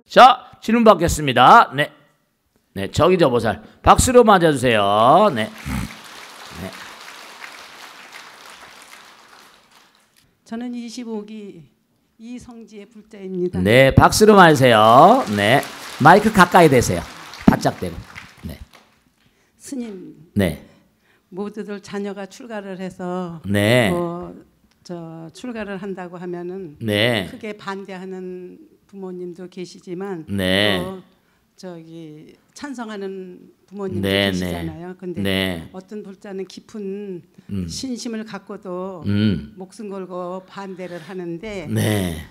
자, 질문 받겠습니다. 네. 네, 저기 저 보살. 박수로 맞아주세요. 네. 네. 저는 25기 이성지의 불자입니다. 네, 박수로 맞으세요. 네. 마이크 가까이 대세요. 바짝 대고. 네. 스님. 네. 모두들 자녀가 출가를 해서 네. 출가를 한다고 하면은 네. 크게 반대하는 부모님도 계시지만 네. 또 저기 찬성하는 부모님도 네, 계시잖아요. 근데 네. 어떤 불자는 깊은 신심을 갖고도 목숨 걸고 반대를 하는데 네.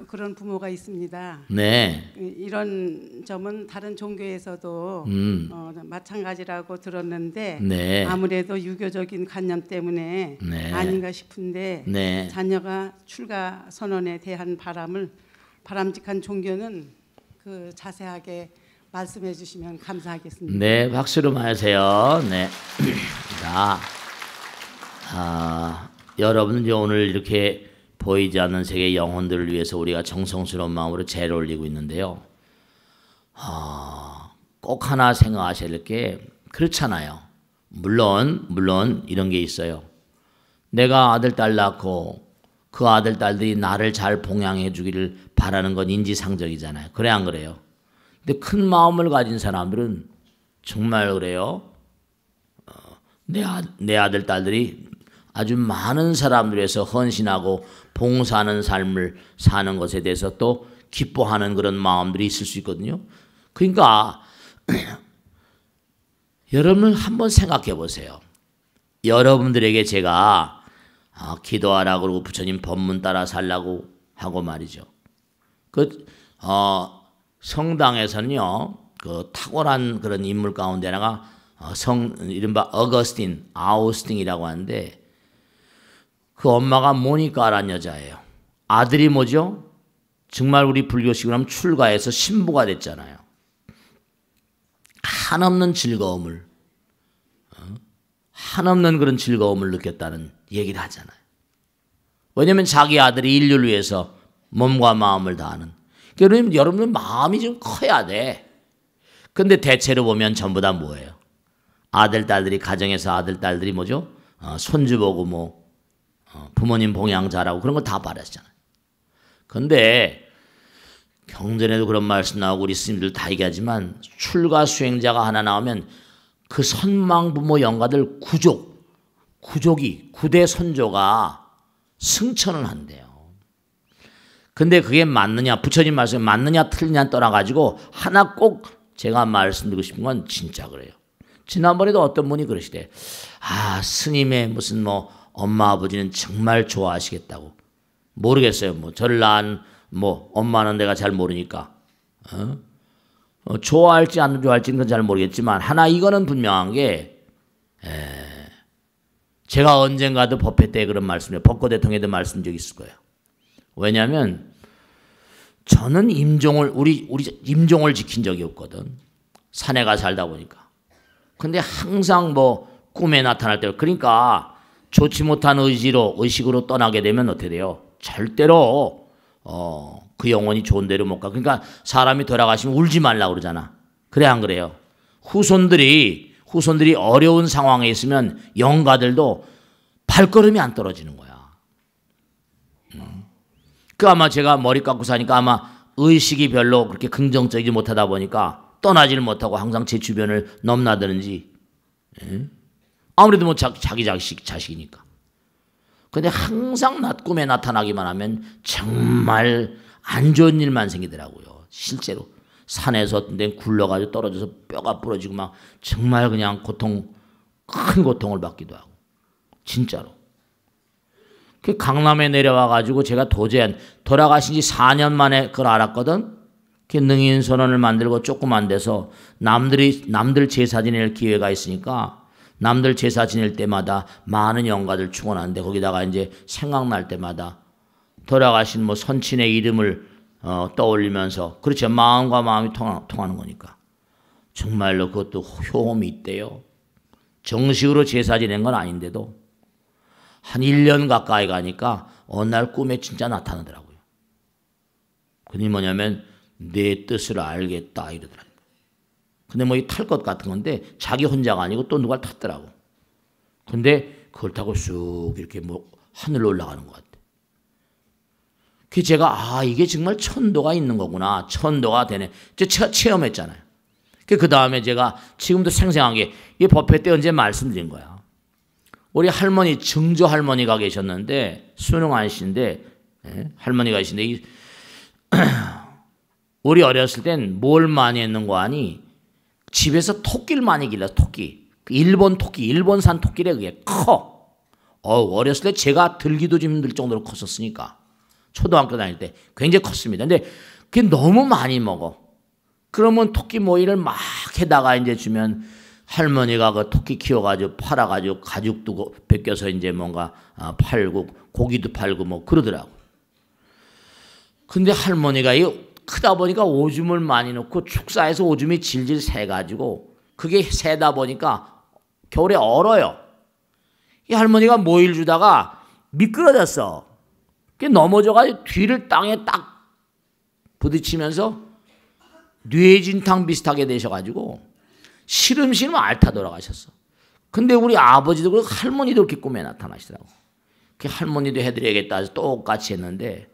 그런 부모가 있습니다. 네. 이런 점은 다른 종교에서도 마찬가지라고 들었는데 네. 아무래도 유교적인 관념 때문에 네. 아닌가 싶은데 네. 자녀가 출가 선언에 대한 바람직한 종교는 자세하게 말씀해 주시면 감사하겠습니다. 네, 박수로 맞으세요. 네. 자, 여러분은 오늘 이렇게 보이지 않는 세계 영혼들을 위해서 우리가 정성스러운 마음으로 제를 올리고 있는데요. 꼭 하나 생각하셔야 될 게 그렇잖아요. 물론 이런 게 있어요. 내가 아들, 딸 낳고 그 아들, 딸들이 나를 잘 봉양해 주기를 바라는 건 인지상정이잖아요. 그래 안 그래요? 근데 큰 마음을 가진 사람들은 정말 그래요. 내 아들, 딸들이 아주 많은 사람들 위해서 헌신하고 봉사하는 삶을 사는 것에 대해서 또 기뻐하는 그런 마음들이 있을 수 있거든요. 그러니까 여러분 한번 생각해 보세요. 여러분들에게 제가 기도하라 그러고 부처님 법문 따라 살라고 하고 말이죠. 성당에서는요, 탁월한 그런 인물 가운데 하나가 이른바 아우스틴이라고 하는데 그 엄마가 모니카라는 여자예요. 아들이 뭐죠? 정말 우리 불교식으로 하면 출가해서 신부가 됐잖아요. 한없는 즐거움을, 한없는 그런 즐거움을 느꼈다는 얘기를 하잖아요. 왜냐하면 자기 아들이 인류를 위해서 몸과 마음을 다하는. 그러면 여러분들 마음이 좀 커야 돼. 근데 대체로 보면 전부 다 뭐예요? 아들, 딸들이 가정에서 아들, 딸들이 뭐죠? 손주 보고 부모님 봉양 잘하고 그런 거 다 바라시잖아요. 근데 경전에도 그런 말씀 나오고 우리 스님들 다 얘기하지만 출가 수행자가 하나 나오면 그 선망 부모 영가들 구족이 9대 선조가 승천을 한대요. 근데 그게 맞느냐, 부처님 말씀이 맞느냐 틀리냐 떠나가지고 하나 꼭 제가 말씀드리고 싶은 건 진짜 그래요. 지난번에도 어떤 분이 그러시대. 스님의 무슨 엄마 아버지는 정말 좋아하시겠다고. 모르겠어요. 저를 낳은 엄마는 내가 잘 모르니까. 좋아할지 안 좋아할지는 잘 모르겠지만 하나 이거는 분명한 게 제가 언젠가도 법회 때 그런 말씀을 법고 대통령에도 말씀 적이 있을 거예요. 왜냐하면 저는 우리 임종을 지킨 적이 없거든. 산에 가 살다 보니까. 근데 항상 꿈에 나타날 때 그러니까 좋지 못한 의식으로 떠나게 되면 어떻게 돼요? 절대로 그 영혼이 좋은 데로 못 가. 그러니까 사람이 돌아가시면 울지 말라고 그러잖아. 그래 안 그래요? 후손들이 어려운 상황에 있으면 영가들도 발걸음이 안 떨어지는 거야. 아마 제가 머리 깎고 사니까 아마 의식이 별로 그렇게 긍정적이지 못하다 보니까 떠나지를 못하고 항상 제 주변을 넘나드는지. 아무래도 자기 자식이니까. 근데 항상 낮 꿈에 나타나기만 하면 정말 안 좋은 일만 생기더라고요. 실제로 산에서 어떤 데는 굴러가지고 떨어져서 뼈가 부러지고 막 정말 그냥 큰 고통을 받기도 하고. 진짜로. 그 강남에 내려와가지고 제가 도저히 돌아가신 지 4년 만에 그걸 알았거든. 그 능인선언을 만들고 조금 안 돼서 남들 제사 지낼 기회가 있으니까 남들 제사 지낼 때마다 많은 영가들 축원하는데 거기다가 이제 생각날 때마다 돌아가신 선친의 이름을 떠올리면서 그렇죠. 마음과 마음이 통하는 거니까. 정말로 그것도 효험이 있대요. 정식으로 제사 지낸 건 아닌데도 한 1년 가까이 가니까 어느 날 꿈에 진짜 나타나더라고요. 그게 뭐냐면 내 뜻을 알겠다 이러더라고요. 근데 뭐 이 탈 것 같은 건데 자기 혼자가 아니고 또 누가 탔더라고. 근데 그걸 타고 쑥 이렇게 뭐 하늘로 올라가는 것 같아. 그 제가 이게 정말 천도가 있는 거구나. 천도가 되네. 제가 체험했잖아요. 그 다음에 제가 지금도 생생한 게 이 법회 때 언제 말씀드린 거야. 우리 할머니 증조 할머니가 계셨는데 순응한 씨인데 할머니가 계신데 우리 어렸을 땐 뭘 많이 했는 거 아니? 집에서 토끼를 많이 길러 토끼. 일본 토끼, 일본산 토끼래 그게 커. 어렸을 때 제가 들기도 좀 힘들 정도로 컸었으니까. 초등학교 다닐 때 굉장히 컸습니다. 근데 그게 너무 많이 먹어. 그러면 토끼 모이를 막 해다가 이제 주면 할머니가 그 토끼 키워가지고 팔아가지고 가죽도 벗겨서 이제 뭔가 팔고 고기도 팔고 뭐 그러더라고. 근데 할머니가 이 크다 보니까 오줌을 많이 넣고 축사해서 오줌이 질질 새가지고 그게 새다 보니까 겨울에 얼어요. 이 할머니가 모일 주다가 미끄러졌어. 그게 넘어져가지고 뒤를 땅에 딱 부딪히면서 뇌진탕 비슷하게 되셔가지고 시름시름 앓다 돌아가셨어. 근데 우리 아버지도 그렇고 할머니도 그렇게 꿈에 나타나시더라고. 그 할머니도 해드려야겠다 해서 똑같이 했는데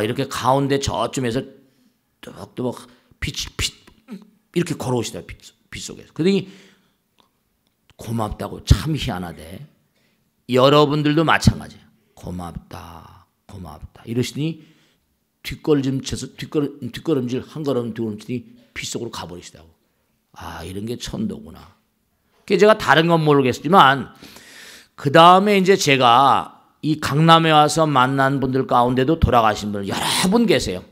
이렇게 가운데 저쯤에서 뚜벅뚜벅 빛 이렇게 걸어오시더라고. 빛 속에서. 그러더니 고맙다고. 참 희한하대. 여러분들도 마찬가지예요. 고맙다 이러시더니 뒷걸음질 한 걸음 두 걸음질이 빛 속으로 가버리시더라고. 이런 게 천도구나. 그게 제가 다른 건 모르겠지만 그 다음에 이제 제가 이 강남에 와서 만난 분들 가운데도 돌아가신 분 여러 분 계세요.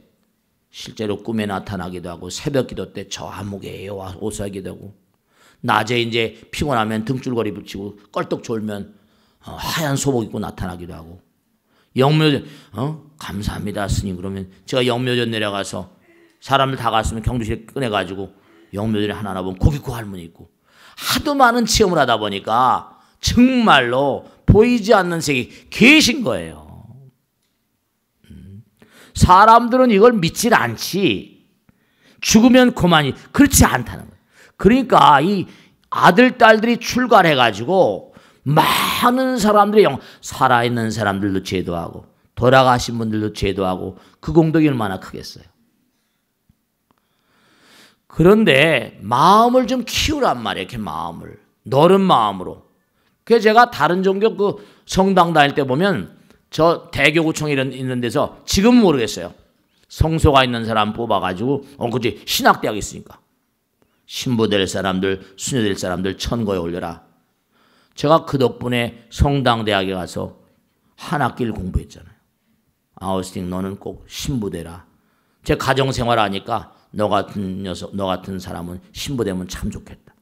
실제로 꿈에 나타나기도 하고 새벽 기도 때 저 암흑에 오사기도 하고 낮에 이제 피곤하면 등줄거리 붙이고 껄떡 졸면 하얀 소복 입고 나타나기도 하고 영묘전 감사합니다 스님 그러면 제가 영묘전 내려가서 사람들 다 갔으면 경주실에 꺼내가지고 영묘전에 하나 보면 고기 구워 할머니 있고 하도 많은 체험을 하다 보니까 정말로 보이지 않는 세계 계신 거예요. 사람들은 이걸 믿질 않지. 죽으면 그만이 그렇지 않다는 거예요. 그러니까 이 아들 딸들이 출가해가지고 많은 사람들이 살아있는 사람들도 제도하고 돌아가신 분들도 제도하고 그 공덕이 얼마나 크겠어요. 그런데 마음을 좀 키우란 말이에요. 이렇게 마음을 너른 마음으로. 그래서 제가 다른 종교 그 성당 다닐 때 보면 저 대교구청에 있는 데서 지금은 모르겠어요. 성소가 있는 사람 뽑아가지고 그치 신학대학 있으니까 신부 될 사람들 수녀 될 사람들 천거에 올려라. 제가 그 덕분에 성당대학에 가서 한 학기를 공부했잖아요. 아우스팅 너는 꼭 신부 되라. 제 가정생활 하니까 너 같은 사람은 신부 되면 참 좋겠다.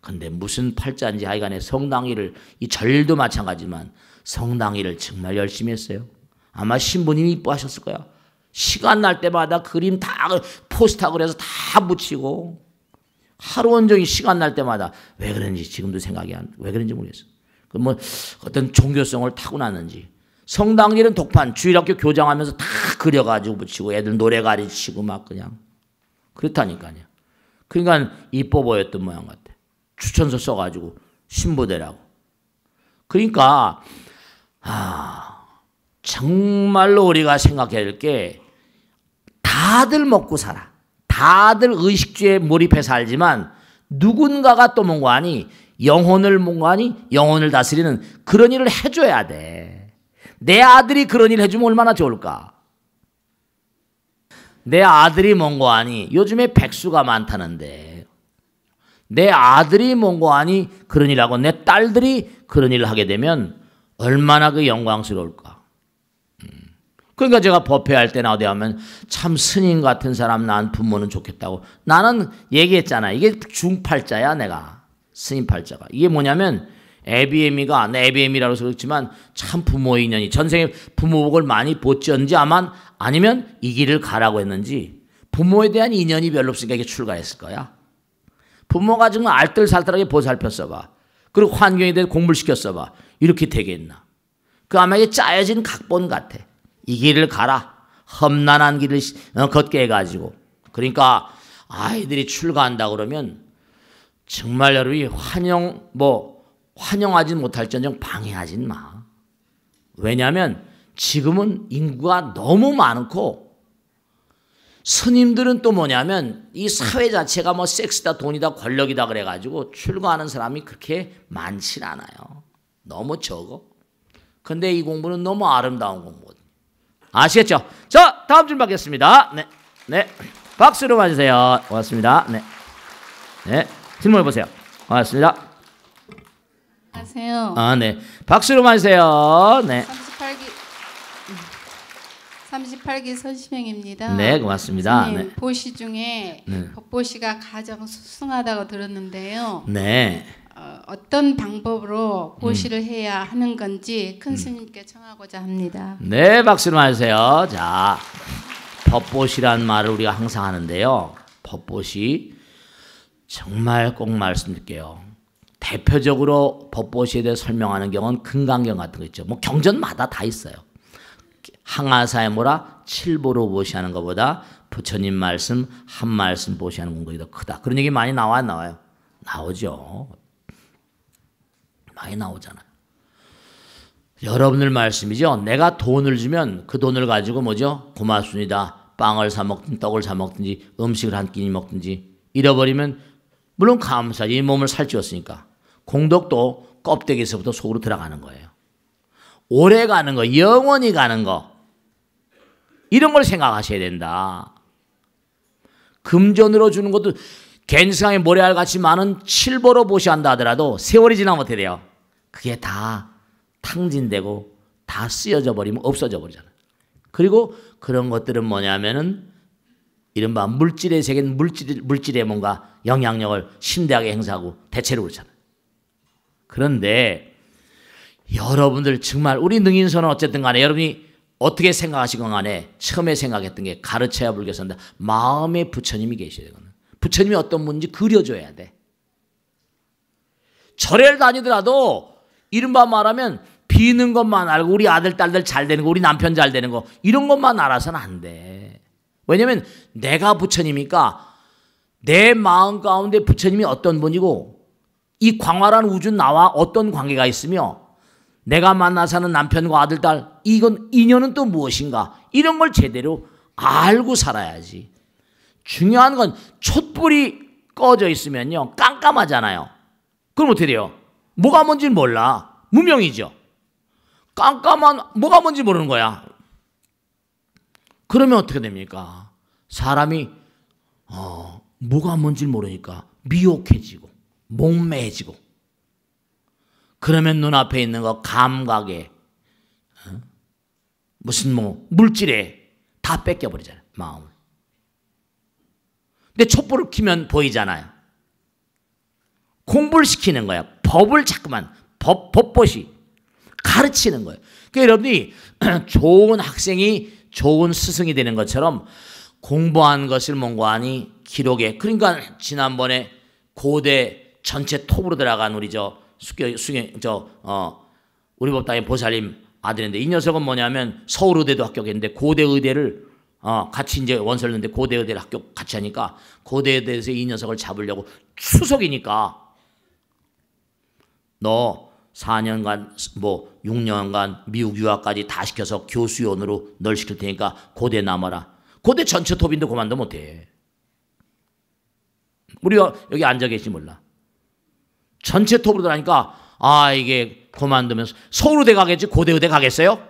근데 무슨 팔자인지 하여간에 성당일을 이 절도 마찬가지지만 성당일을 정말 열심히 했어요. 아마 신부님이 이뻐하셨을 거야. 시간 날 때마다 그림 다 포스터 그려서 다 붙이고 하루 온종일 시간 날 때마다 왜 그런지 지금도 생각이 왜 그런지 모르겠어. 그 뭐 어떤 종교성을 타고났는지 성당일은 독판 주일학교 교장하면서 다 그려가지고 붙이고 애들 노래 가르치고 막 그냥 그렇다니까요. 그러니까 이뻐 보였던 모양 같아. 추천서 써가지고 신부되라고. 그러니까 정말로 우리가 생각해야 될 게 다들 먹고 살아. 다들 의식주에 몰입해 살지만 누군가가 또 뭔가 하니 영혼을 뭔가 하니 영혼을 다스리는 그런 일을 해줘야 돼. 내 아들이 그런 일 해주면 얼마나 좋을까. 내 아들이 뭔가 하니 요즘에 백수가 많다는데 내 아들이 뭔가 하니 그런 일하고 내 딸들이 그런 일을 하게 되면 얼마나 그 영광스러울까. 그러니까 제가 법회할 때나 어디 하면 참 스님 같은 사람 난 부모는 좋겠다고 나는 얘기했잖아. 이게 중팔자야 내가. 스님 팔자가. 이게 뭐냐면 애비애미가 내 애비애미라고 해서 그렇지만 참 부모의 인연이 전생에 부모복을 많이 보지언지 아니면 이 길을 가라고 했는지 부모에 대한 인연이 별로 없으니까 이게 출가했을 거야. 부모가 정말 알뜰살뜰하게 보살폈어 봐. 그리고 환경에 대해 공부를 시켰어 봐. 이렇게 되겠나. 그 아마 이게 짜여진 각본 같아. 이 길을 가라. 험난한 길을 걷게 해가지고. 그러니까 아이들이 출가한다 그러면 정말 여러분이 환영하진 못할지언정 방해하진 마. 왜냐하면 지금은 인구가 너무 많고 스님들은 또 뭐냐면 이 사회 자체가 뭐 섹스다 돈이다 권력이다 그래가지고 출가하는 사람이 그렇게 많진 않아요. 너무 적어. 근데 이 공부는 너무 아름다운 공부거든요. 아시겠죠? 자, 다음 줄 받겠습니다. 네, 네, 박수로 맞으세요. 고맙습니다. 네, 네, 질문해 보세요. 고맙습니다. 안녕하세요. 네, 박수로 맞으세요. 네. 38기 선심행입니다. 네, 고맙습니다. 선생님, 네. 보시 중에 법보시가 가장 수승하다고 들었는데요. 네. 어떤 방법으로 보시를 해야 하는 건지 큰 스님께 청하고자 합니다. 네, 박수로 맞으세요. 자, 법보시란 말을 우리가 항상 하는데요. 법보시 정말 꼭 말씀드릴게요. 대표적으로 법보시에 대해 설명하는 경우는 금강경 같은 거 있죠. 뭐 경전마다 다 있어요. 항아사에 뭐라 칠보로 보시하는 것보다 부처님 말씀 한 말씀 보시하는 공덕이 더 크다. 그런 얘기 많이 나와요? 나오죠. 많이 나오잖아요. 여러분들 말씀이죠. 내가 돈을 주면 그 돈을 가지고 뭐죠? 고맙습니다. 빵을 사 먹든지 떡을 사 먹든지 음식을 한 끼니 먹든지 잃어버리면 물론 감사하지. 이 몸을 살찌웠으니까. 공덕도 껍데기에서부터 속으로 들어가는 거예요. 오래 가는 거, 영원히 가는 거, 이런 걸 생각하셔야 된다. 금전으로 주는 것도 갠상의 모래알같이 많은 칠보로 보시한다 하더라도 세월이 지나면 어떻게 돼요? 그게 다 탕진되고 다 쓰여져 버리면 없어져 버리잖아요. 그리고 그런 것들은 뭐냐면은 이른바 물질의 세계는 물질의 뭔가 영향력을 심대하게 행사하고 대체로 그렇잖아요. 그런데 여러분들 정말 우리 능인선은 어쨌든 간에 여러분이 어떻게 생각하시건 간에 처음에 생각했던 게 가르쳐야 불교선다. 마음에 부처님이 계셔야 되거든. 부처님이 어떤 분인지 그려줘야 돼. 절에를 다니더라도 이른바 말하면 비는 것만 알고 우리 아들 딸들 잘 되는 거 우리 남편 잘 되는 거 이런 것만 알아서는 안 돼. 왜냐하면 내가 부처님이니까 내 마음 가운데 부처님이 어떤 분이고 이 광활한 우주 나와 어떤 관계가 있으며 내가 만나 사는 남편과 아들, 딸 이건 인연은 또 무엇인가 이런 걸 제대로 알고 살아야지. 중요한 건 촛불이 꺼져 있으면요 깜깜하잖아요. 그럼 어떻게 돼요? 뭐가 뭔지 몰라. 무명이죠. 깜깜한 뭐가 뭔지 모르는 거야. 그러면 어떻게 됩니까? 사람이 뭐가 뭔지 모르니까 미혹해지고 목매해지고 그러면 눈앞에 있는 거 감각에 무슨 뭐 물질에 다 뺏겨버리잖아요. 마음을. 근데 촛불을 켜면 보이잖아요. 공부를 시키는 거야. 법을 자꾸만 법보시 가르치는 거예요. 그러니까 여러분이 좋은 학생이 좋은 스승이 되는 것처럼 공부한 것을 몽고하니 기록에 그러니까 지난번에 고대 전체 톱으로 들어간 우리 우리 법당의 보살님 아들인데 이 녀석은 뭐냐면 서울의대도 합격했는데 고대의대를 같이 이제 원서를 냈는데 고대의대를 합격 같이 하니까 고대의대에서 이 녀석을 잡으려고 추석이니까 너 4년간 뭐 6년간 미국 유학까지 다 시켜서 교수연으로 널 시킬 테니까 고대 남아라. 고대 전체 톱인데 그만도 못해. 우리가 여기 앉아 계시 몰라. 전체 톱으로 들어가니까 이게 그만두면 서울의대 가겠지 고대의대 가겠어요?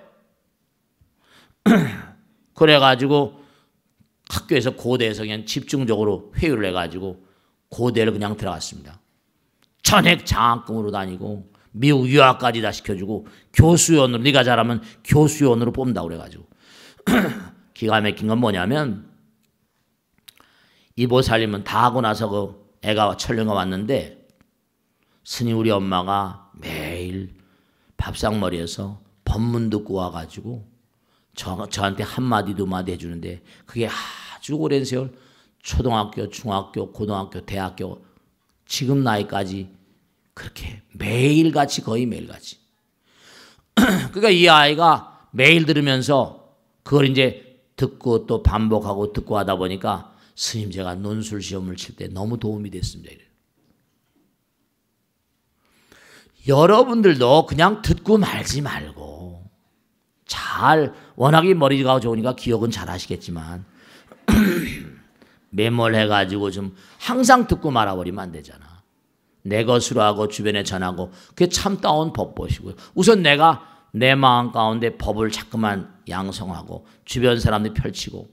그래가지고 학교에서 고대에서 그냥 집중적으로 회의를 해가지고 고대를 그냥 들어갔습니다. 전액 장학금으로 다니고 미국 유학까지 다 시켜주고 교수연으로 네가 잘하면 교수연으로 뽑는다고 그래가지고 기가 막힌 건 뭐냐면 이 보살님은 다 하고 나서 그 애가 철령가 왔는데 스님 우리 엄마가 매일 밥상머리에서 법문 듣고 와가지고 저한테 한마디 두마디 해주는데 그게 아주 오랜 세월 초등학교, 중학교, 고등학교, 대학교 지금 나이까지 그렇게 매일같이 거의 매일같이 그러니까 이 아이가 매일 들으면서 그걸 이제 듣고 또 반복하고 듣고 하다 보니까 스님 제가 논술 시험을 칠 때 너무 도움이 됐습니다. 이래요. 여러분들도 그냥 듣고 말지 말고 잘 워낙에 머리가 좋으니까 기억은 잘 하시겠지만 매몰해가지고 좀 항상 듣고 말아버리면 안 되잖아. 내 것으로 하고 주변에 전하고 그게 참다운 법보시고요. 우선 내가 내 마음 가운데 법을 자꾸만 양성하고 주변 사람들이 펼치고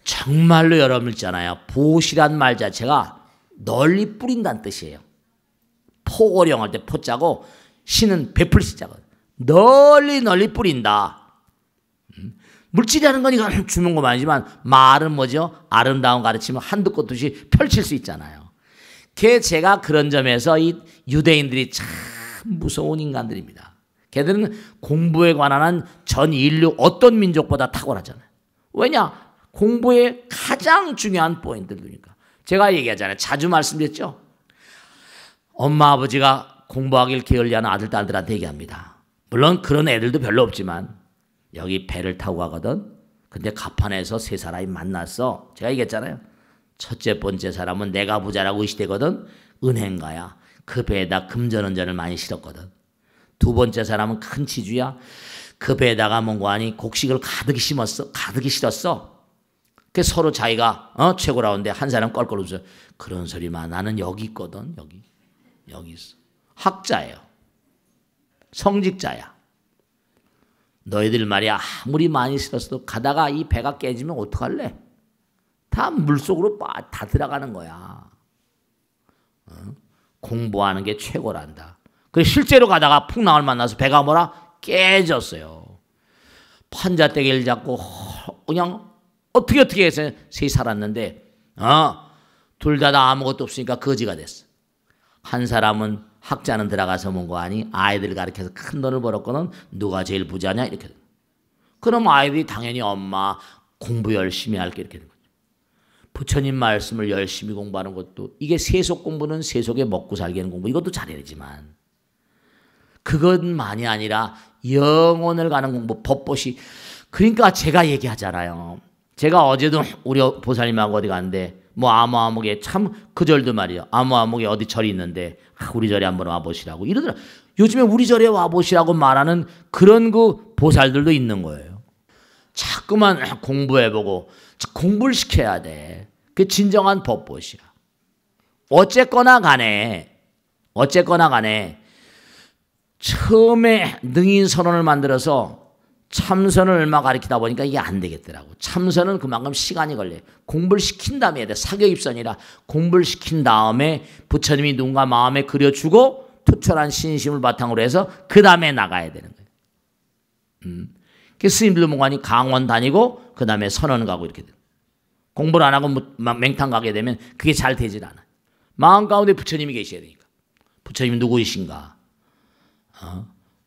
정말로 여러분 있잖아요. 보시란 말 자체가 널리 뿌린다는 뜻이에요. 포고령 할 때 포자고 시는 베풀 시자거든. 널리 뿌린다. 물질이라는 거니까 주는 것만이지만 말은 뭐죠? 아름다운 가르침을 한두 곳 없이 펼칠 수 있잖아요. 제가 그런 점에서 이 유대인들이 참 무서운 인간들입니다. 걔들은 공부에 관한 전 인류 어떤 민족보다 탁월하잖아요. 왜냐? 공부의 가장 중요한 포인트들이니까. 제가 얘기하잖아요. 자주 말씀드렸죠. 엄마 아버지가 공부하길 게을리하는 아들 딸들한테 얘기합니다. 물론 그런 애들도 별로 없지만 여기 배를 타고 가거든. 근데 갑판에서 세 사람이 만났어. 제가 얘기했잖아요. 첫째 번째 사람은 내가 부자라고 의시되거든. 은행가야. 그 배에다 금전은전을 많이 실었거든. 두 번째 사람은 큰 치주야. 그 배에다가 뭔가 하니 곡식을 가득히 실었어. 그 서로 자기가 최고라는데 한 사람 껄껄 웃어. 그런 소리만 나는 여기 있거든. 여기 있어. 학자예요. 성직자야. 너희들 말이야 아무리 많이 실었어도 가다가 이 배가 깨지면 어떡할래? 다 물속으로 다 들어가는 거야. 공부하는 게 최고란다. 그래서 실제로 가다가 풍랑을 만나서 배가 뭐라? 깨졌어요. 판자떼기를 잡고 그냥 어떻게 해서 셋이 살았는데 둘 다 아무것도 없으니까 거지가 됐어. 한 사람은 학자는 들어가서 뭔가 하니 아이들을 가르쳐서 큰 돈을 벌었거든. 누가 제일 부자냐 이렇게. 그럼 아이들이 당연히 엄마 공부 열심히 할게 이렇게 되는 거죠. 부처님 말씀을 열심히 공부하는 것도 이게 세속 공부는 세속에 먹고 살게 하는 공부 이것도 잘해야 되지만 그것만이 아니라 영혼을 가는 공부 법보시. 그러니까 제가 얘기하잖아요. 제가 어제도 우리 보살님하고 어디 갔는데 뭐 아무아무개 참 그 절도 말이에요. 아무아무개 어디 절이 있는데 우리 절에 한번 와보시라고 이러더라. 요즘에 우리 절에 와보시라고 말하는 그런 그 보살들도 있는 거예요. 자꾸만 공부해보고 공부를 시켜야 돼. 그게 진정한 법보시야. 어쨌거나 간에 처음에 능인선언을 만들어서 참선을 얼마 가르치다 보니까 이게 안 되겠더라고. 참선은 그만큼 시간이 걸려요. 공부를 시킨 다음에 해야 돼. 사교입선이라 공부를 시킨 다음에 부처님이 누군가 마음에 그려주고 투철한 신심을 바탕으로 해서 그 다음에 나가야 되는 거예요. 그래서 스님들도 뭔가니 강원 다니고 그 다음에 선언 가고 이렇게 돼요. 공부를 안 하고 맹탕 가게 되면 그게 잘 되질 않아요. 마음 가운데 부처님이 계셔야 되니까. 부처님이 누구이신가?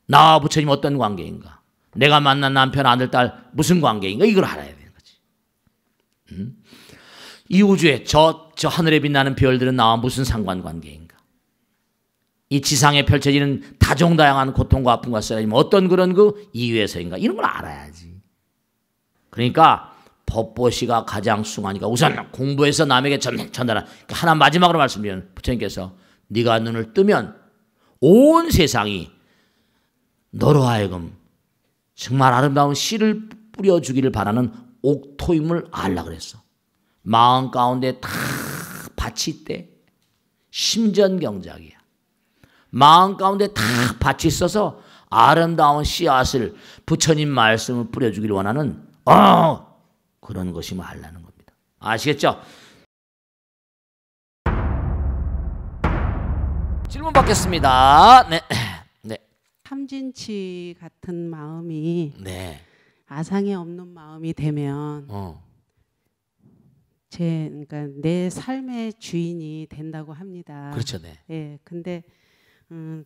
나와 부처님 어떤 관계인가? 내가 만난 남편, 아들, 딸 무슨 관계인가? 이걸 알아야 되는 거지. 이 우주에 저 하늘에 빛나는 별들은 나와 무슨 상관관계인가? 이 지상에 펼쳐지는 다종다양한 고통과 아픔과 쓰라림 어떤 그런 그 이유에서인가? 이런 걸 알아야지. 그러니까 법보시가 가장 숭하니까 우선 공부해서 남에게 전달한. 하나 마지막으로 말씀드리면 부처님께서 네가 눈을 뜨면 온 세상이 너로 하여금 정말 아름다운 씨를 뿌려주기를 바라는 옥토임을 알라 그랬어. 마음 가운데 다 밭이 있대. 심전경작이야. 마음 가운데 다 밭이 있어서 아름다운 씨앗을 부처님 말씀을 뿌려주기를 원하는 그런 것이 알라는 겁니다. 아시겠죠? 질문 받겠습니다. 네. 탐진치 같은 마음이 네. 아상에 없는 마음이 되면 그러니까 내 삶의 주인이 된다고 합니다. 그렇죠, 네. 예, 근데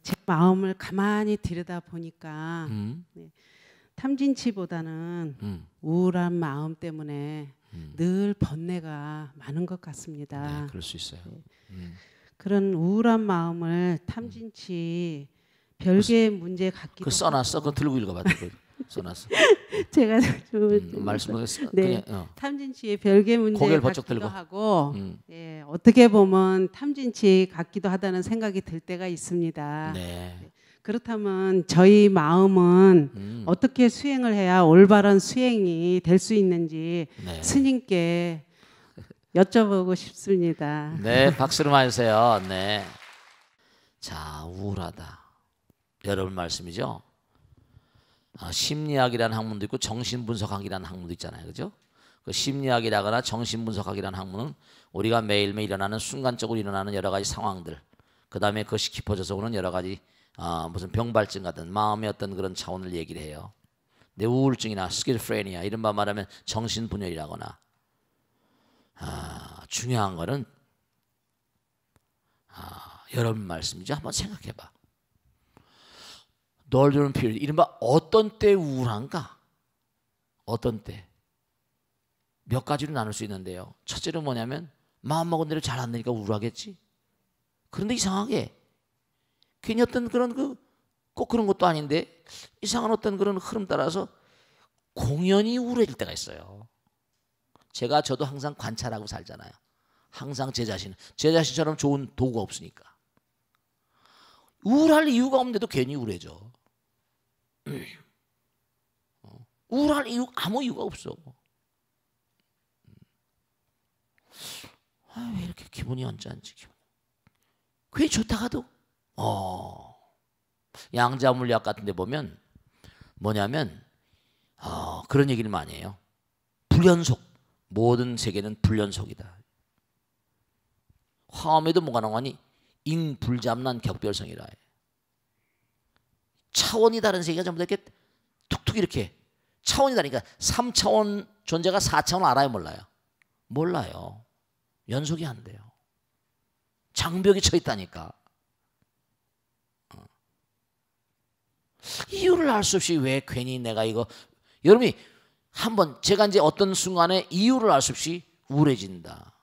제 마음을 가만히 들여다 보니까 탐진치보다는 우울한 마음 때문에 늘 번뇌가 많은 것 같습니다. 네, 그럴 수 있어요. 그런 우울한 마음을 탐진치 별개의 문제 같기도 그 써놨어. 그거 들고 읽어봐. 소나스. 제가 좀 말씀하겠습니다. 네, 탐진치의 별개 문제 고개를 번쩍 같기도 들고. 하고 예, 어떻게 보면 탐진치 같기도 하다는 생각이 들 때가 있습니다. 네. 그렇다면 저희 마음은 어떻게 수행을 해야 올바른 수행이 될 수 있는지 네. 스님께 여쭤보고 싶습니다. 네, 박수를 많이 주세요. 네. 자, 우울하다. 여러분 말씀이죠. 심리학이라는 학문도 있고 정신분석학이라는 학문도 있잖아요, 그죠? 그 심리학이라거나 정신분석학이라는 학문은 우리가 매일매일 일어나는 순간적으로 일어나는 여러 가지 상황들, 그 다음에 그것이 깊어져서 오는 여러 가지 무슨 병발증 같은 마음의 어떤 그런 차원을 얘기를 해요. 내 우울증이나 스키즈프레니아 이른바 말하면 정신분열이라거나 중요한 거는 여러분 말씀이죠. 한번 생각해봐. 널드런 피리드 이른바 어떤 때 우울한가? 어떤 때? 몇 가지로 나눌 수 있는데요. 첫째는 뭐냐면 마음먹은 대로 잘 안 되니까 우울하겠지. 그런데 이상하게 괜히 어떤 그런 꼭 그런 것도 아닌데 이상한 어떤 그런 흐름 따라서 공연히 우울해질 때가 있어요. 저도 항상 관찰하고 살잖아요. 항상 제 자신처럼 좋은 도구가 없으니까. 우울할 이유가 없는데도 괜히 우울해져. 우울할 아무 이유가 없어. 왜 이렇게 기분이 언짢지? 괜히 좋다가도 양자물리학 같은 데 보면 뭐냐면 그런 얘기를 많이 해요. 불연속. 모든 세계는 불연속이다. 화엄에도 뭐가 나오니 인불잡난 격별성이라 해. 차원이 다른 세계가 전부 다 이렇게 툭툭 이렇게 차원이 다르니까 3차원 존재가 4차원 알아요, 몰라요? 몰라요. 연속이 안 돼요. 장벽이 쳐 있다니까. 이유를 알 수 없이 왜 괜히 내가 이거 여러분이 한번 제가 이제 어떤 순간에 이유를 알 수 없이 우울해진다.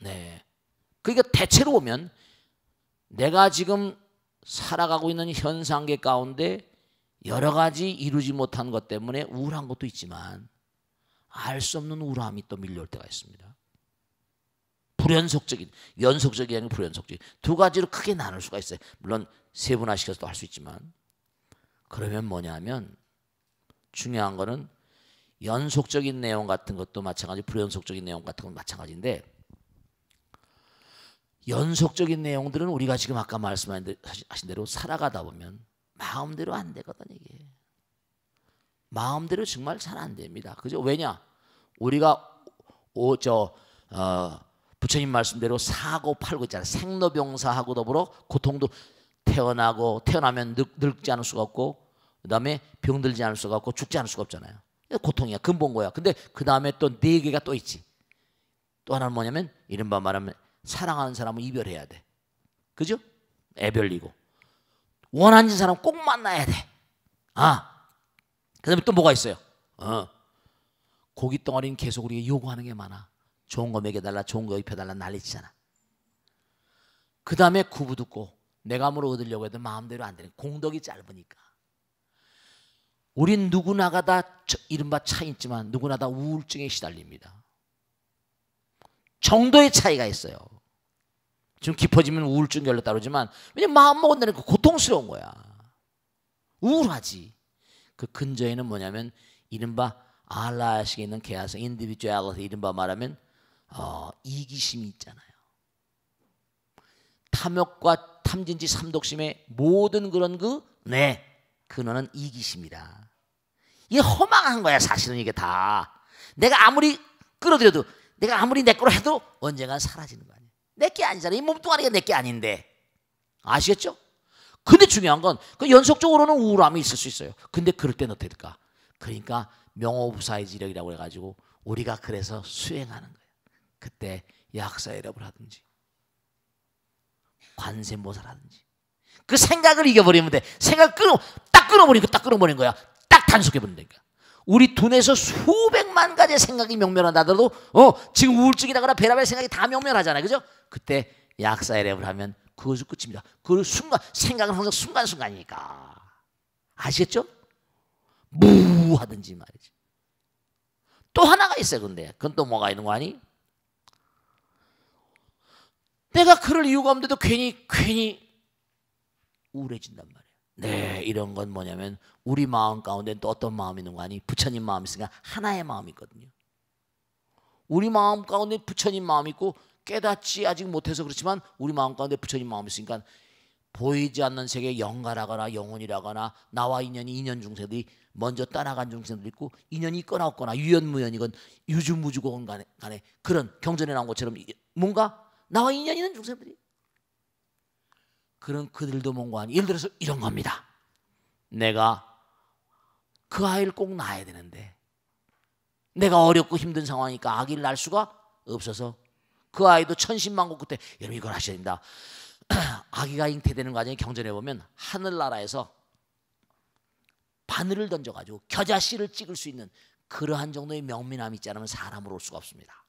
네. 그러니까 대체로 보면 내가 지금 살아가고 있는 현상계 가운데 여러 가지 이루지 못한 것 때문에 우울한 것도 있지만 알 수 없는 우울함이 또 밀려올 때가 있습니다. 불연속적인, 연속적이 아니고 불연속적인 두 가지로 크게 나눌 수가 있어요. 물론 세분화시켜서도 할 수 있지만 그러면 뭐냐면 중요한 거는 연속적인 내용 같은 것도 마찬가지, 불연속적인 내용 같은 건 마찬가지인데 연속적인 내용들은 우리가 지금 아까 말씀하신 대로 살아가다 보면 마음대로 안 되거든 이게. 마음대로 정말 잘 안 됩니다. 그죠? 왜냐? 우리가 부처님 말씀대로 사고 팔고 있잖아요. 생로병사하고 더불어 고통도 태어나면 늙지 않을 수가 없고 그 다음에 병들지 않을 수가 없고 죽지 않을 수가 없잖아요. 고통이야. 근본거야. 근데 그 다음에 또 네 개가 또 있지. 또 하나는 뭐냐면 이른바 말하면 사랑하는 사람은 이별해야 돼. 그죠? 애별리고. 원하는 사람 꼭 만나야 돼. 그 다음에 또 뭐가 있어요? 고기 덩어리는 계속 우리가 요구하는 게 많아. 좋은 거 먹여달라, 좋은 거 입혀달라 난리치잖아. 그 다음에 구부 듣고 내가 뭘 얻으려고 해도 마음대로 안 되는 공덕이 짧으니까. 우린 누구나가 다 이른바 차이 있지만 누구나 다 우울증에 시달립니다. 정도의 차이가 있어요. 좀 깊어지면 우울증 결로 따르지만 왜냐면 마음 먹은 데는 고통스러운 거야. 우울하지. 그 근저에는 뭐냐면 이른바 알라식에 있는 개화성 인디비주얼리티 이른바 말하면 이기심이 있잖아요. 탐욕과 탐진치 삼독심의 모든 그런 근원은 이기심이다. 이게 허망한 거야. 사실은 이게 다 내가 아무리 끌어들여도 내가 아무리 내 거로 해도 언젠간 사라지는 거 아니야. 내 게 아니잖아. 이 몸뚱아리가 내 게 아닌데. 아시겠죠? 근데 중요한 건 그 연속적으로는 우울함이 있을 수 있어요. 근데 그럴 때는 어떻게 될까? 그러니까 명호부사의 지력이라고 해가지고 우리가 그래서 수행하는 거예요. 그때 약사회답을 하든지 관세모사를 하든지 그 생각을 이겨버리면 돼. 생각 딱 끊어버린 거야. 딱 단속해버린다니까. 우리 두뇌에서 수백만 가지의 생각이 명멸한다더라도 지금 우울증이라거나 배라벨 생각이 다 명멸하잖아요. 그죠? 그때 약사회답을 하면 그것이 끝입니다. 그 순간 생각은 항상 순간순간이니까. 아시겠죠? 무 하든지 말이지. 또 하나가 있어요. 근데 그건 또 뭐가 있는 거 아니? 내가 그럴 이유가 없는데도 괜히 우울해진단 말이에요. 네, 이런 건 뭐냐면 우리 마음 가운데 또 어떤 마음이 있는 거 아니? 부처님 마음이 있으니까 하나의 마음이 있거든요. 우리 마음 가운데 부처님 마음이 있고 깨닫지 아직 못해서 그렇지만 우리 마음 가운데 부처님 마음이 있으니까 보이지 않는 세계에 영가라거나 영혼이라거나 나와 인연이 인연 중생들이 먼저 떠나간 중생들도 있고 인연이 있거나 없거나 유연무연이건 유주무주건 간에 그런 경전에 나온 것처럼 뭔가 나와 인연이 있는 중생들이 그런 그들도 뭔가 아니 예를 들어서 이런 겁니다. 내가 그 아이를 꼭 낳아야 되는데 내가 어렵고 힘든 상황이니까 아기를 낳을 수가 없어서 그 아이도 천신만고 그때 여러분 이걸 하셔야 됩니다. 아기가 잉태되는 과정에 경전해 보면 하늘나라에서 바늘을 던져가지고 겨자씨를 찍을 수 있는 그러한 정도의 명민함이 있지 않으면 사람으로 올 수가 없습니다.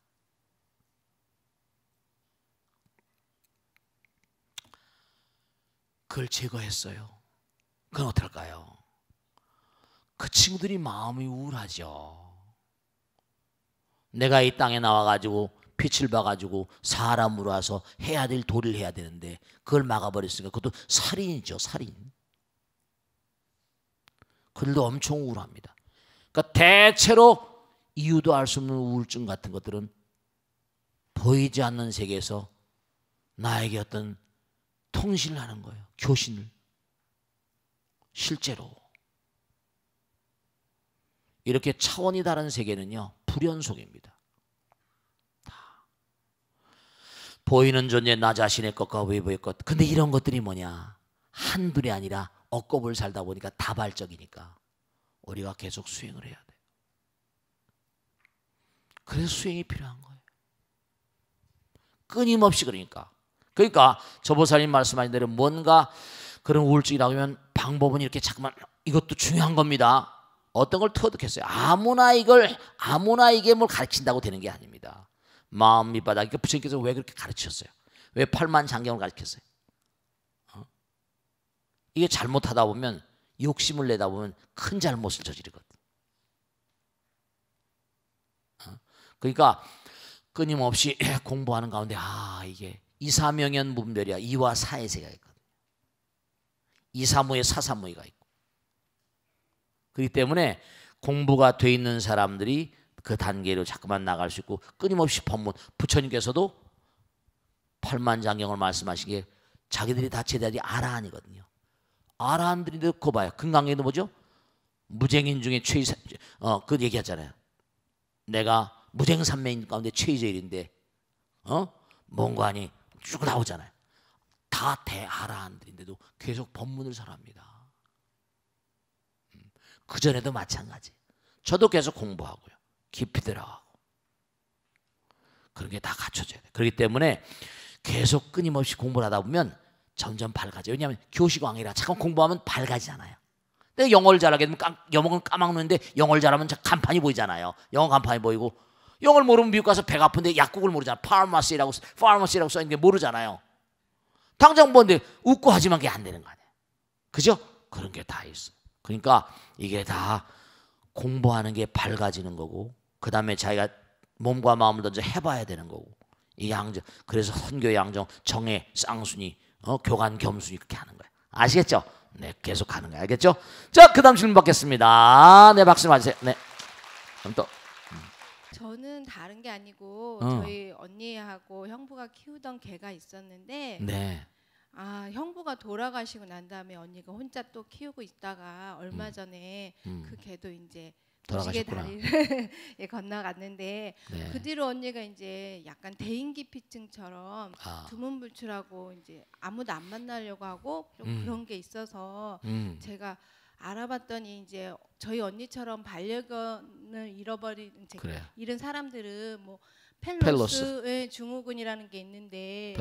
그걸 제거했어요. 그건 어떨까요? 그 친구들이 마음이 우울하죠. 내가 이 땅에 나와가지고 빛을 봐가지고 사람으로 와서 해야 될 도리를 해야 되는데 그걸 막아버렸으니까 그것도 살인이죠. 살인. 그들도 엄청 우울합니다. 그러니까 대체로 이유도 알 수 없는 우울증 같은 것들은 보이지 않는 세계에서 나에게 어떤 통신을 하는 거예요. 교신을. 실제로. 이렇게 차원이 다른 세계는요. 불연 속입니다. 보이는 존재 나 자신의 것과 외부의 것. 근데 이런 것들이 뭐냐. 한둘이 아니라 억겁을 살다 보니까 다발적이니까 우리가 계속 수행을 해야 돼요. 그래서 수행이 필요한 거예요. 끊임없이 그러니까 조보살님 말씀하신 대로 뭔가 그런 우울증이 나오면 방법은 이렇게 자꾸만 이것도 중요한 겁니다. 어떤 걸 터득했어요. 아무나 이게 뭘 가르친다고 되는 게 아닙니다. 마음 밑바닥. 그러니까 부처님께서 왜 그렇게 가르치셨어요? 왜 팔만장경을 가르쳤어요? 이게 잘못하다 보면 욕심을 내다 보면 큰 잘못을 저지르거든. 그러니까 끊임없이 공부하는 가운데 이게 이사명연 분별이야. 이와 사의 세계가 있거든. 이사무에 사사무의가 있고. 그렇기 때문에 공부가 돼 있는 사람들이 그 단계로 자꾸만 나갈 수 있고 끊임없이 법문 부처님께서도 팔만장경을 말씀하신 게 자기들이 다 제자들이 아라한이거든요. 아라한들인데 그거 봐요. 금강경도 뭐죠? 무쟁인 중에 그 얘기하잖아요. 내가 무쟁삼매인 가운데 최제일인데 뭔가 아니 쭉 나오잖아요. 다 대아라한들인데도 계속 법문을 설합니다. 그전에도 마찬가지. 저도 계속 공부하고요. 깊이 들어가고. 그런 게 다 갖춰져야 돼요. 그렇기 때문에 계속 끊임없이 공부를 하다 보면 점점 밝아져요. 왜냐하면 교시광이라 잠깐 공부하면 밝아지잖아요. 내가 영어를 잘하게 되면 영어는 까먹는데 영어를 잘하면 간판이 보이잖아요. 영어 간판이 보이고 영어를 모르면 미국 가서 배가 아픈데 약국을 모르잖아. 파마시라고 써있는 게 모르잖아요. 당장 뭔데 웃고 하지만 그게 안 되는 거 아니에요. 그죠? 그런 게 다 있어요. 그러니까 이게 다 공부하는 게 밝아지는 거고 그 다음에 자기가 몸과 마음을 던져 해봐야 되는 거고 이 양정. 그래서 선교 양정 정해 쌍순이 교관 겸순이 그렇게 하는 거예요. 아시겠죠? 네, 계속 가는 거예요. 알겠죠? 자, 그 다음 질문 받겠습니다. 네, 박수 맞으세요. 네. 그럼 또. 저는 다른 게 아니고 저희 언니하고 형부가 키우던 개가 있었는데 네. 형부가 돌아가시고 난 다음에 언니가 혼자 또 키우고 있다가 얼마 전에 그 개도 이제 도시계 다리를 건너갔는데 네. 그 뒤로 언니가 이제 약간 대인기피증처럼 두문불출하고 이제 아무도 안 만나려고 하고 좀 그런 게 있어서 제가 알아봤더니 이제 저희 언니처럼 반려견을 잃어버린 이런 사람들은 뭐 펠로스의 증후군이라는 게 있는데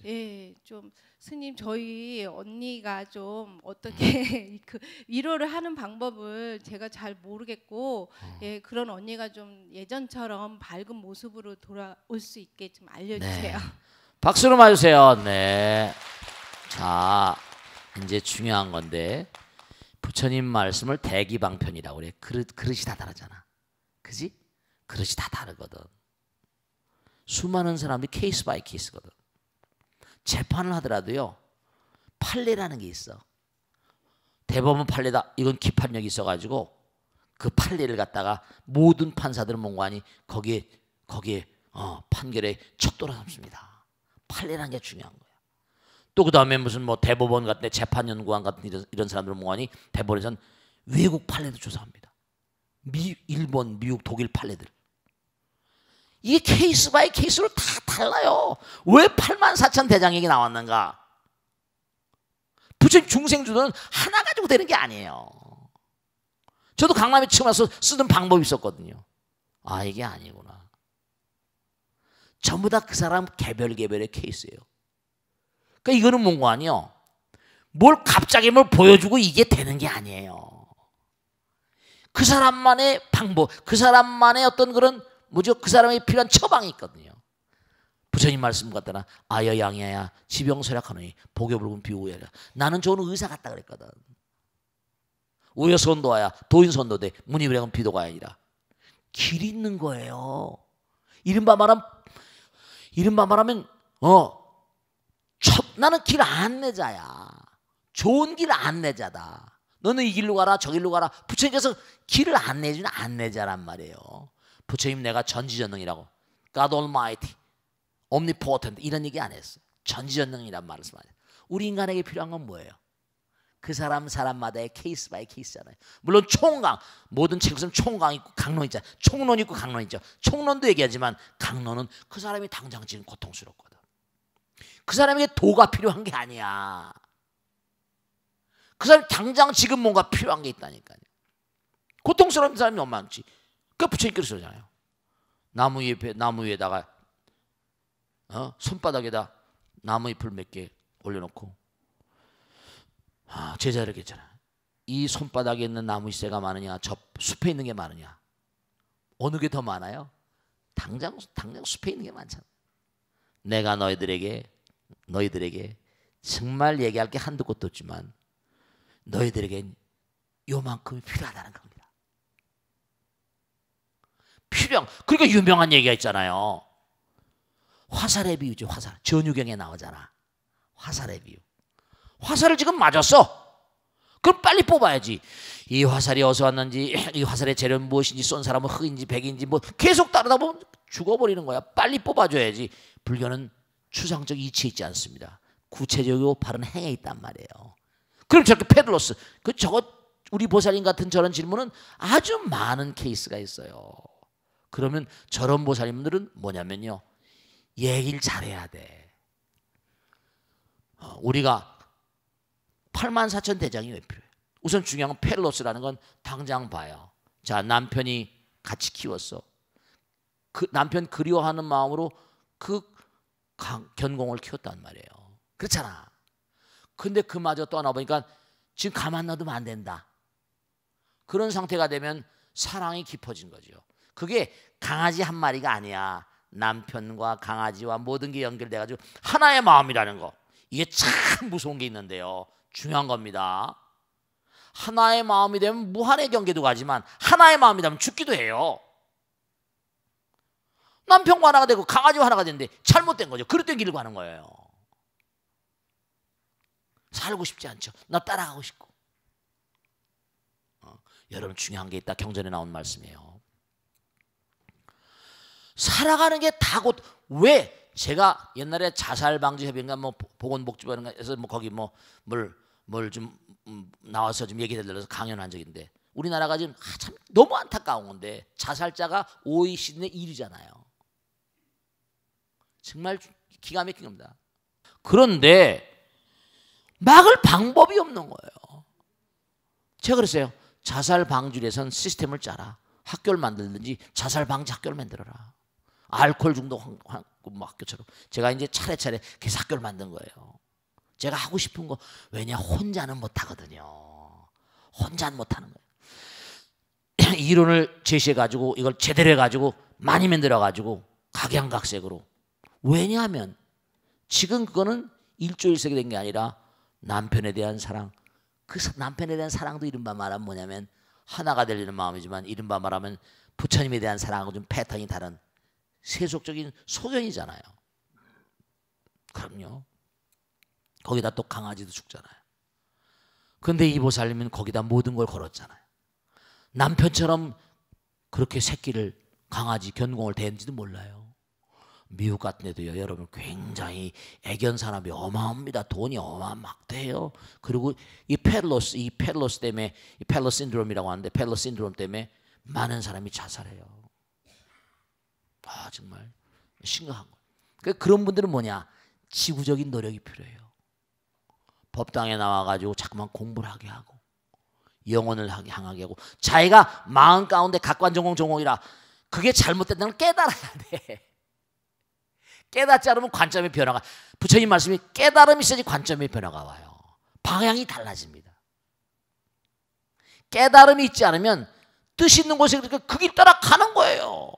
예, 좀 스님 저희 언니가 좀 어떻게 그 위로를 하는 방법을 제가 잘 모르겠고 예, 그런 언니가 좀 예전처럼 밝은 모습으로 돌아올 수 있게 좀 알려주세요. 네. 박수로 맞으세요. 네. 자, 이제 중요한 건데 부처님 말씀을 대기방편이라고 그래. 그릇이 다 다르잖아. 그지? 그릇이 다 다르거든. 수많은 사람들이 케이스 바이 케이스거든. 재판을 하더라도요, 판례라는 게 있어. 대법원 판례다. 이건 기판력이 있어가지고 그 판례를 갖다가 모든 판사들은 몽관이 거기에 판결에 척도를 삼습니다. 판례라는 게 중요한 거야. 또 그 다음에 무슨 뭐 대법원 같은 재판연구원 같은 이런 사람들은 몽관이 대법원에서는 외국 판례도 조사합니다. 일본, 미국, 독일 판례들. 이게 케이스 바이 케이스로 다 달라요. 왜 84,000 대장에게 나왔는가? 부처님 중생주도는 하나 가지고 되는 게 아니에요. 저도 강남에 처음 와서 쓰던 방법이 있었거든요. 아, 이게 아니구나. 전부 다 그 사람 개별의 케이스예요. 그러니까 이거는 뭔가 아니요. 뭘 갑자기 뭘 보여주고 이게 되는 게 아니에요. 그 사람만의 방법, 그 사람만의 어떤 그런 그 사람에게 필요한 처방이 있거든요. 부처님 말씀 같더라. 아여 양야야 지병설약하노니 복여불군 비우야라. 나는 좋은 의사 같다 그랬거든. 우여선도하야 도인선도대 문이브랭은 비도가 아니라 길이 있는 거예요. 이른바 말하면 나는 길 안내자야. 좋은 길 안내자다. 너는 이 길로 가라 저 길로 가라. 부처님께서 길을 안내해주는 안내자란 말이에요. 부처님 내가 전지전능이라고. God Almighty, Omnipotent 이런 얘기 안 했어요. 전지전능이란 말을 써요. 우리 인간에게 필요한 건 뭐예요? 그 사람마다의 케이스 바이 케이스잖아요. 물론 총각, 모든 책에서는 총각 있고 강론 있잖아요. 총론 있고 강론 있죠. 총론도 얘기하지만 강론은 그 사람이 당장 지금 고통스럽거든. 그 사람에게 도가 필요한 게 아니야. 그 사람이 당장 지금 뭔가 필요한 게 있다니까요. 고통스러운 사람이 너무 많지. 그 부처님께서 그러잖아요. 나무 위에다가 손바닥에다 나무잎을 몇 개 올려놓고 제자를 했잖아. 이 손바닥에 있는 나무잎새가 많으냐 저 숲에 있는 게 많으냐. 어느 게 더 많아요? 당장 숲에 있는 게 많잖아. 내가 너희들에게 정말 얘기할 게 한두 곳도 없지만 너희들에겐 요만큼이 필요하다는 겁니다. 그러니까 유명한 얘기가 있잖아요. 화살의 비유죠. 화살. 전유경에 나오잖아. 화살의 비유. 화살을 지금 맞았어. 그럼 빨리 뽑아야지. 이 화살이 어디서 왔는지, 이 화살의 재료는 무엇인지, 쏜 사람은 흑인지 백인지 뭐 계속 따르다 보면 죽어버리는 거야. 빨리 뽑아줘야지. 불교는 추상적 이치에 있지 않습니다. 구체적이고 바른 행에 있단 말이에요. 그럼 저렇게 페들로스, 우리 보살님 같은 저런 질문은 아주 많은 케이스가 있어요. 그러면 저런 보살님들은 뭐냐면요, 얘기를 잘해야 돼. 우리가 84,000 대장이 왜 필요해요? 우선 중요한 건 페들로스라는 건 당장 봐요. 자, 남편이 같이 키웠어. 그 남편 그리워하는 마음으로 그 견공을 키웠단 말이에요. 그렇잖아. 근데 그마저 떠나보니까 지금 가만 놔두면 안 된다. 그런 상태가 되면 사랑이 깊어진 거죠. 그게 강아지 한 마리가 아니야. 남편과 강아지와 모든 게 연결돼가지고 하나의 마음이라는 거. 이게 참 무서운 게 있는데요. 중요한 겁니다. 하나의 마음이 되면 무한의 경계도 가지만 하나의 마음이 되면 죽기도 해요. 남편과 하나가 되고 강아지와 하나가 되는데 잘못된 거죠. 그릇된 길을 가는 거예요. 살고 싶지 않죠. 나 따라가고 싶고. 여러분 중요한 게 있다. 경전에 나온 말씀이에요. 살아가는 게 다 곧 왜 제가 옛날에 자살방지협의인가 뭐 보건복지부에서 뭐 거기 뭐 뭘 좀 나와서 좀 얘기 들려서 강연한 적이 있는데 우리나라가 지금 참 너무 안타까운 건데 자살자가 OECD 내 1위잖아요. 정말 기가 막힌 겁니다. 그런데 막을 방법이 없는 거예요. 제가 그랬어요. 자살 방지를 위해서는 시스템을 짜라. 학교를 만들든지 자살 방지 학교를 만들어라. 알코올 중독 학교처럼 제가 이제 차례차례 계속 학교를 만든 거예요. 제가 하고 싶은 거 왜냐 혼자는 못 하거든요. 혼자는 못 하는 거예요. 이론을 제시해 가지고 이걸 제대로 해 가지고 많이 만들어 가지고 각양각색으로. 왜냐하면 지금 그거는 일조일색이 된 게 아니라 남편에 대한 사랑, 그 남편에 대한 사랑도 이른바 말하면 뭐냐면 하나가 되려는 마음이지만 이른바 말하면 부처님에 대한 사랑하고 좀 패턴이 다른 세속적인 소견이잖아요. 그럼요. 거기다 또 강아지도 죽잖아요. 그런데 이 보살님은 거기다 모든 걸 걸었잖아요. 남편처럼 그렇게 새끼를 강아지 견공을 대는지도 몰라요. 미국 같은 데도요, 여러분 굉장히 애견 산업이 어마어마합니다. 돈이 어마어마해요. 그리고 이 펠로스 때문에, 이 펠로스 신드롬이라고 하는데, 펠로스 신드롬 때문에 많은 사람이 자살해요. 아, 정말 심각한 거예요. 그런 분들은 뭐냐, 지구적인 노력이 필요해요. 법당에 나와가지고 자꾸만 공부를 하게 하고 영혼을 향하게 하고 자기가 마음 가운데 각관전공전공이라 그게 잘못된다는 걸 깨달아야 돼. 깨닫지 않으면 관점의 변화가, 부처님 말씀이 깨달음이 있어야지 관점의 변화가 와요. 방향이 달라집니다. 깨달음이 있지 않으면 뜻 있는 곳에 그 길 따라 가는 거예요.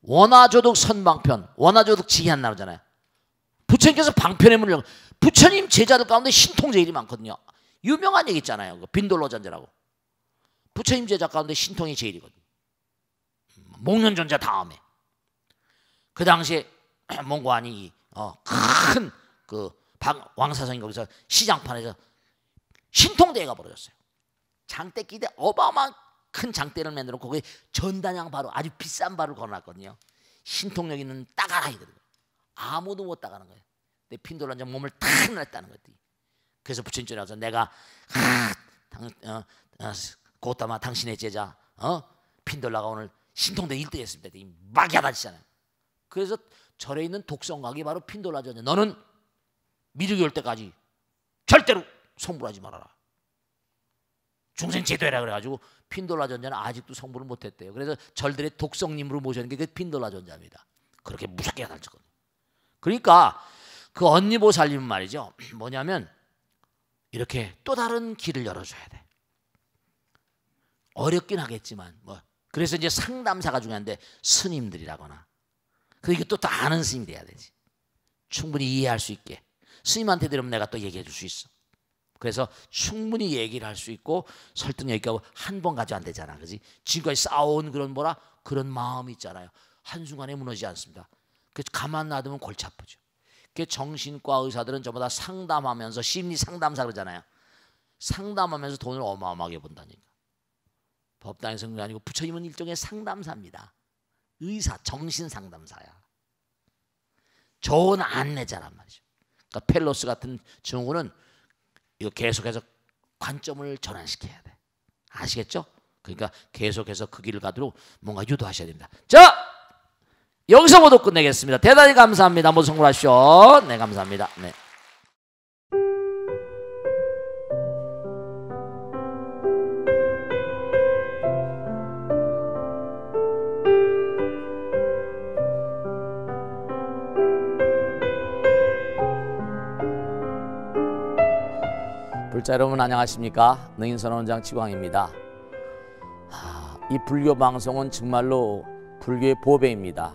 원화조득 선방편, 원화조득 지기한 나라잖아요. 부처님께서 방편의 문을 열고, 부처님 제자들 가운데 신통제일이 많거든요. 유명한 얘기 있잖아요. 빈돌로 잔재라고. 부처님 제자 가운데 신통이 제일이거든요. 목련존자 다음에. 그 당시에 몽고안이 큰 그 왕사성이 거기서 시장판에서 신통대회가 벌어졌어요. 장대 끼대 어마어마한 큰 장대를 만들어 거기에 전단양 바로 아주 비싼 바를 걸어놨거든요. 신통력 있는 따가라이거든요. 아무도 못 따가는 거예요. 근데 핀돌란자 몸을 탁 냈다는 거지. 그래서 부처님께 와서 내가 고타마 당신의 제자 핀돌라가 오늘 신통대 1등 했습니다. 막 야단치잖아요. 그래서 절에 있는 독성각이 바로 핀돌라전자, 너는 미륵이 올 때까지 절대로 성불하지 말아라. 중생 제도해라 그래가지고 핀돌라전자는 아직도 성불을 못했대요. 그래서 절들의 독성님으로 모시는 게 그 핀돌라전자입니다. 그렇게 무섭게 야단쳤거든요. 그러니까 그 언니보살님은 말이죠, 뭐냐면 이렇게 또 다른 길을 열어줘야 돼. 어렵긴 하겠지만 뭐 그래서 이제 상담사가 중요한데 스님들이라거나, 그리고 또 아는 스님이 돼야 되지. 충분히 이해할 수 있게. 스님한테 들으면 내가 또 얘기해 줄 수 있어. 그래서 충분히 얘기를 할 수 있고 설득력 있게 하고 한 번 가지고 안 되잖아. 그지? 지금까지 쌓아온 그런 마음이 있잖아요. 한순간에 무너지지 않습니다. 그래서 가만 놔두면 골치 아프죠. 그 정신과 의사들은 전부 다 상담하면서 심리 상담사 그러잖아요. 상담하면서 돈을 어마어마하게 번다니까. 법당의 성령이 아니고 부처님은 일종의 상담사입니다. 의사, 정신 상담사야. 좋은 안내자란 말이죠. 그러니까 펠로스 같은 증후군은 이거 계속해서 관점을 전환시켜야 돼. 아시겠죠? 그러니까 계속해서 그 길을 가도록 뭔가 유도하셔야 됩니다. 자, 여기서 모두 끝내겠습니다. 대단히 감사합니다. 모두 성불하십시오. 네, 감사합니다. 네. 불자 여러분 안녕하십니까? 능인선원장 지광입니다. 이 불교 방송은 정말로 불교의 보배입니다.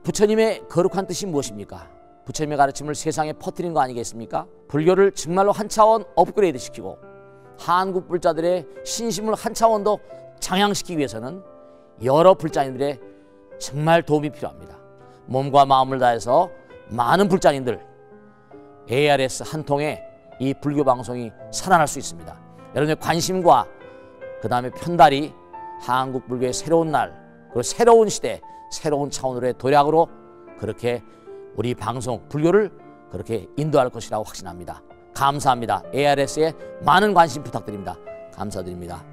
부처님의 거룩한 뜻이 무엇입니까? 부처님의 가르침을 세상에 퍼뜨린 거 아니겠습니까? 불교를 정말로 한 차원 업그레이드 시키고 한국 불자들의 신심을 한 차원 더 장양시키기 위해서는 여러 불자님들의 정말 도움이 필요합니다. 몸과 마음을 다해서 많은 불자님들 ARS 한 통에 이 불교 방송이 살아날 수 있습니다. 여러분의 관심과 그 다음에 편달이 한국 불교의 새로운 날, 그리고 새로운 시대, 새로운 차원으로의 도약으로 그렇게 우리 방송 불교를 그렇게 인도할 것이라고 확신합니다. 감사합니다. ARS에 많은 관심 부탁드립니다. 감사드립니다.